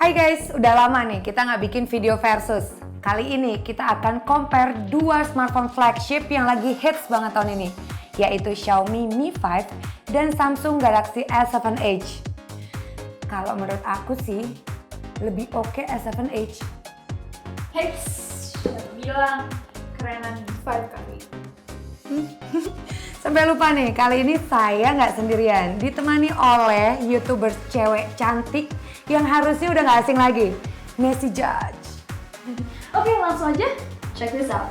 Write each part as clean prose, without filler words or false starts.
Hai guys, udah lama nih kita nggak bikin video versus. Kali ini kita akan compare dua smartphone flagship yang lagi hits banget tahun ini, yaitu Xiaomi Mi 5 dan Samsung Galaxy S7 Edge. Kalau menurut aku sih, lebih oke S7 Edge. Hex, siapa bilang kerenan Mi 5 kali. Sampai lupa nih, kali ini saya nggak sendirian, ditemani oleh YouTuber cewek cantik yang harusnya udah nggak asing lagi, Nessie Judge. Oke, langsung aja check this out.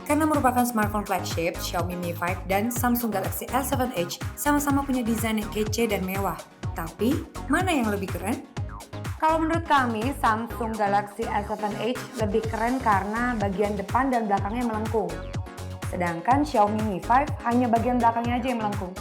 Karena merupakan smartphone flagship, Xiaomi Mi 5 dan Samsung Galaxy S7 Edge sama-sama punya desain yang kece dan mewah. Tapi, mana yang lebih keren? Kalau menurut kami, Samsung Galaxy S7 Edge lebih keren karena bagian depan dan belakangnya melengkung. Sedangkan Xiaomi Mi 5 hanya bagian belakangnya aja yang melengkung.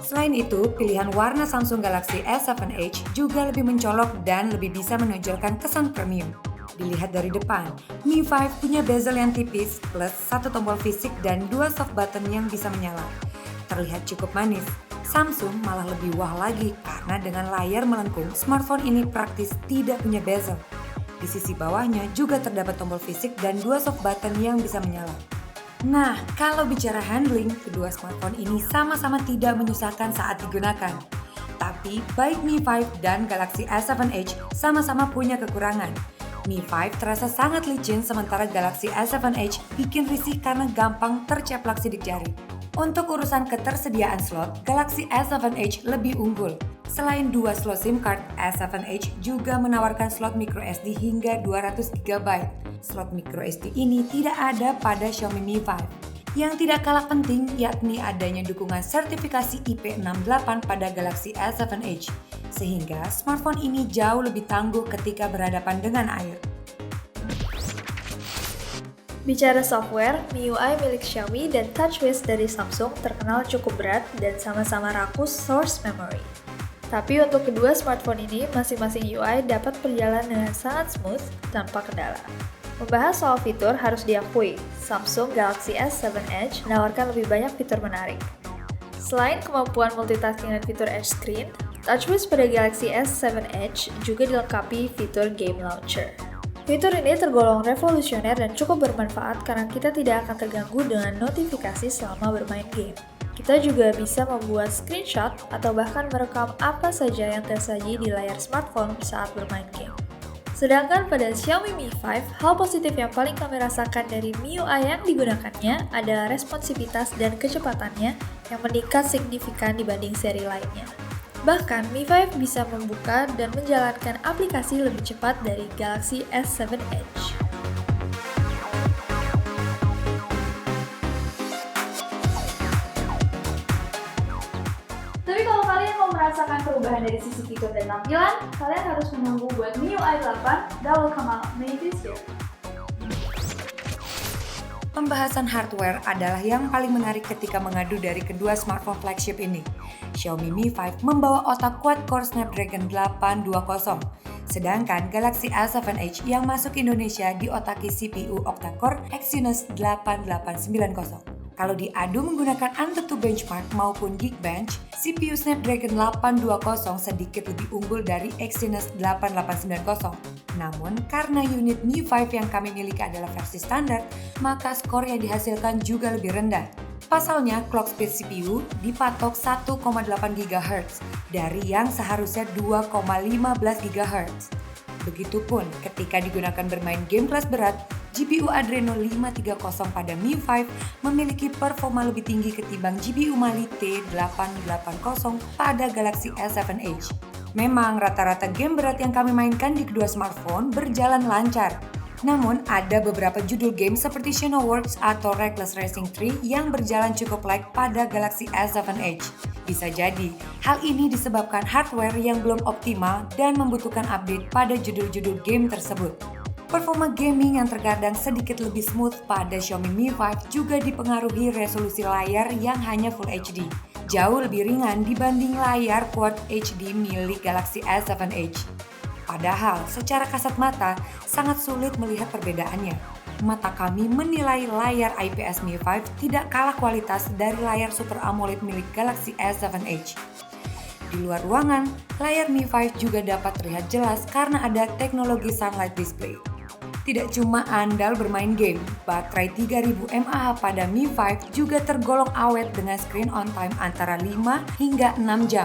Selain itu, pilihan warna Samsung Galaxy S7 Edge juga lebih mencolok dan lebih bisa menonjolkan kesan premium. Dilihat dari depan, Mi 5 punya bezel yang tipis plus satu tombol fisik dan dua soft button yang bisa menyala. Terlihat cukup manis. Samsung malah lebih wah lagi karena dengan layar melengkung, smartphone ini praktis tidak punya bezel. Di sisi bawahnya juga terdapat tombol fisik dan dua soft button yang bisa menyala. Nah, kalau bicara handling, kedua smartphone ini sama-sama tidak menyusahkan saat digunakan. Tapi, baik Mi 5 dan Galaxy S7 Edge sama-sama punya kekurangan. Mi 5 terasa sangat licin sementara Galaxy S7 Edge bikin risih karena gampang terceplak sidik jari. Untuk urusan ketersediaan slot, Galaxy S7 Edge lebih unggul. Selain dua slot SIM card, S7 Edge juga menawarkan slot microSD hingga 200 GB. Slot microSD ini tidak ada pada Xiaomi Mi 5. Yang tidak kalah penting yakni adanya dukungan sertifikasi IP68 pada Galaxy S7 Edge, sehingga smartphone ini jauh lebih tangguh ketika berhadapan dengan air. Bicara software, MIUI milik Xiaomi dan TouchWiz dari Samsung terkenal cukup berat dan sama-sama rakus source memory. Tapi untuk kedua smartphone ini, masing-masing UI dapat berjalan dengan sangat smooth tanpa kendala. Membahas soal fitur harus diakui, Samsung Galaxy S7 Edge menawarkan lebih banyak fitur menarik. Selain kemampuan multitasking dan fitur edge screen, TouchWiz pada Galaxy S7 Edge juga dilengkapi fitur Game Launcher. Fitur ini tergolong revolusioner dan cukup bermanfaat karena kita tidak akan terganggu dengan notifikasi selama bermain game. Kita juga bisa membuat screenshot atau bahkan merekam apa saja yang tersaji di layar smartphone saat bermain game. Sedangkan pada Xiaomi Mi 5, hal positif yang paling kami rasakan dari MIUI yang digunakannya adalah responsivitas dan kecepatannya yang meningkat signifikan dibanding seri lainnya. Bahkan, Mi 5 bisa membuka dan menjalankan aplikasi lebih cepat dari Galaxy S7 Edge. Tapi kalau kalian mau merasakan perubahan dari sisi fitur dan tampilan, kalian harus menunggu buat MIUI 8 that will come out May this year. Pembahasan hardware adalah yang paling menarik ketika mengadu dari kedua smartphone flagship ini. Xiaomi Mi 5 membawa otak quad-core Snapdragon 820, sedangkan Galaxy S7 Edge yang masuk Indonesia diotaki CPU octa-core Exynos 8890. Kalau diadu menggunakan AnTuTu benchmark maupun Geekbench, CPU Snapdragon 820 sedikit lebih unggul dari Exynos 8890. Namun, karena unit Mi 5 yang kami miliki adalah versi standar, maka skor yang dihasilkan juga lebih rendah. Pasalnya, clock speed CPU dipatok 1,8 GHz dari yang seharusnya 2,15 GHz. Begitupun ketika digunakan bermain game kelas berat, GPU Adreno 530 pada Mi 5 memiliki performa lebih tinggi ketimbang GPU Mali T880 pada Galaxy S7 Edge. Memang rata-rata game berat yang kami mainkan di kedua smartphone berjalan lancar. Namun ada beberapa judul game seperti Xenoworks atau Reckless Racing 3 yang berjalan cukup lag pada Galaxy S7 Edge. Bisa jadi, hal ini disebabkan hardware yang belum optimal dan membutuhkan update pada judul-judul game tersebut. Performa gaming yang terkadang sedikit lebih smooth pada Xiaomi Mi 5 juga dipengaruhi resolusi layar yang hanya Full HD. Jauh lebih ringan dibanding layar Quad HD milik Galaxy S7 Edge. Padahal, secara kasat mata, sangat sulit melihat perbedaannya. mata kami menilai layar IPS Mi 5 tidak kalah kualitas dari layar Super AMOLED milik Galaxy S7 Edge. Di luar ruangan, layar Mi 5 juga dapat terlihat jelas karena ada teknologi Sunlight Display. Tidak cuma andal bermain game, baterai 3000 mAh pada Mi 5 juga tergolong awet dengan screen on time antara 5 hingga 6 jam.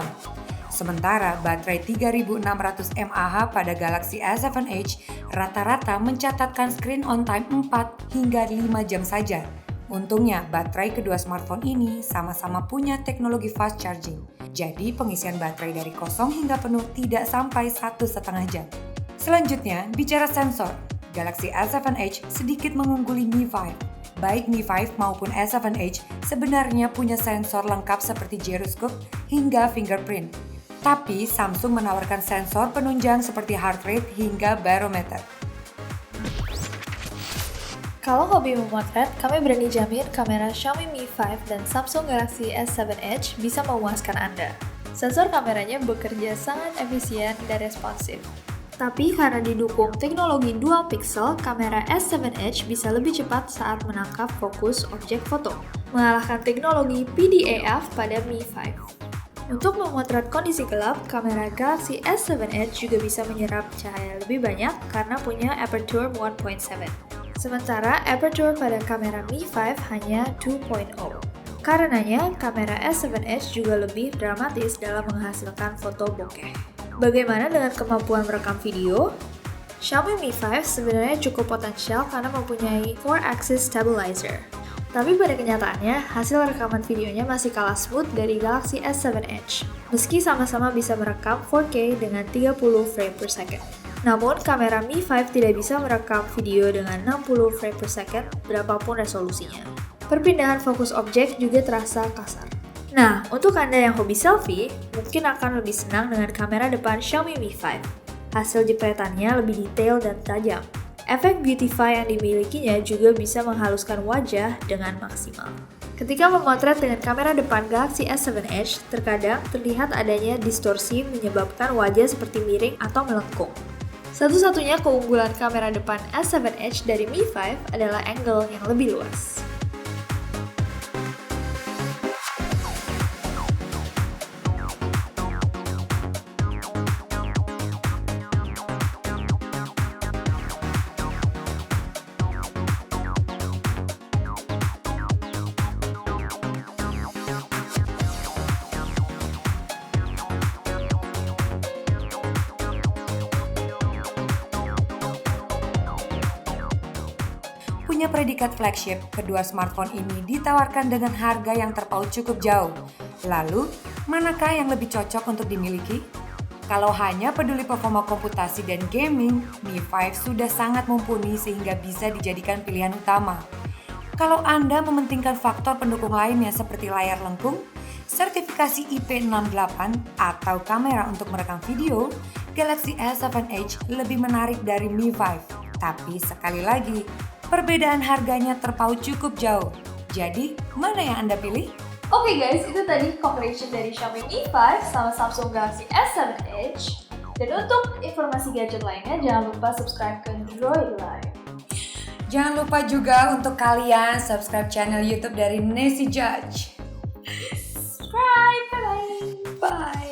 Sementara baterai 3600 mAh pada Galaxy S7 Edge rata-rata mencatatkan screen on time 4 hingga 5 jam saja. Untungnya baterai kedua smartphone ini sama-sama punya teknologi fast charging. Jadi pengisian baterai dari kosong hingga penuh tidak sampai 1,5 jam. Selanjutnya, bicara sensor. Galaxy S7 Edge sedikit mengungguli Mi 5. Baik Mi 5 maupun S7 Edge sebenarnya punya sensor lengkap seperti gyroscope hingga fingerprint. Tapi Samsung menawarkan sensor penunjang seperti heart rate hingga barometer. Kalau hobi memotret, kami berani jamin kamera Xiaomi Mi 5 dan Samsung Galaxy S7 Edge bisa memuaskan Anda. Sensor kameranya bekerja sangat efisien dan responsif. Tapi karena didukung teknologi dual pixel, kamera S7 Edge bisa lebih cepat saat menangkap fokus objek foto, mengalahkan teknologi PDAF pada Mi 5. Untuk memotret kondisi gelap, kamera Galaxy S7 Edge juga bisa menyerap cahaya lebih banyak karena punya aperture 1.7. Sementara aperture pada kamera Mi 5 hanya 2.0. Karenanya, kamera S7 Edge juga lebih dramatis dalam menghasilkan foto bokeh. Bagaimana dengan kemampuan merekam video? Xiaomi Mi 5 sebenarnya cukup potensial karena mempunyai 4-axis stabilizer. Tapi pada kenyataannya, hasil rekaman videonya masih kalah smooth dari Galaxy S7 Edge, meski sama-sama bisa merekam 4K dengan 30 frame per second. Namun, kamera Mi 5 tidak bisa merekam video dengan 60 frame per second berapapun resolusinya. Perpindahan fokus objek juga terasa kasar. Nah, untuk Anda yang hobi selfie, mungkin akan lebih senang dengan kamera depan Xiaomi Mi 5. Hasil jepretannya lebih detail dan tajam. Efek beautify yang dimilikinya juga bisa menghaluskan wajah dengan maksimal. Ketika memotret dengan kamera depan Galaxy S7 Edge, terkadang terlihat adanya distorsi menyebabkan wajah seperti miring atau melengkung. Satu-satunya keunggulan kamera depan S7 Edge dari Mi 5 adalah angle yang lebih luas. Punya predikat flagship, kedua smartphone ini ditawarkan dengan harga yang terpaut cukup jauh. Lalu, manakah yang lebih cocok untuk dimiliki? Kalau hanya peduli performa komputasi dan gaming, Mi 5 sudah sangat mumpuni sehingga bisa dijadikan pilihan utama. Kalau Anda mementingkan faktor pendukung lainnya seperti layar lengkung, sertifikasi IP68 atau kamera untuk merekam video, Galaxy S7 Edge lebih menarik dari Mi 5. Tapi sekali lagi, perbedaan harganya terpaut cukup jauh. Jadi, mana yang Anda pilih? Oke guys, itu tadi comparison dari Xiaomi Mi 5 sama Samsung Galaxy S7 Edge. Dan untuk informasi gadget lainnya, jangan lupa subscribe ke Droid Live. Jangan lupa juga untuk kalian subscribe channel YouTube dari Nancy Judge. Subscribe, bye-bye. Bye!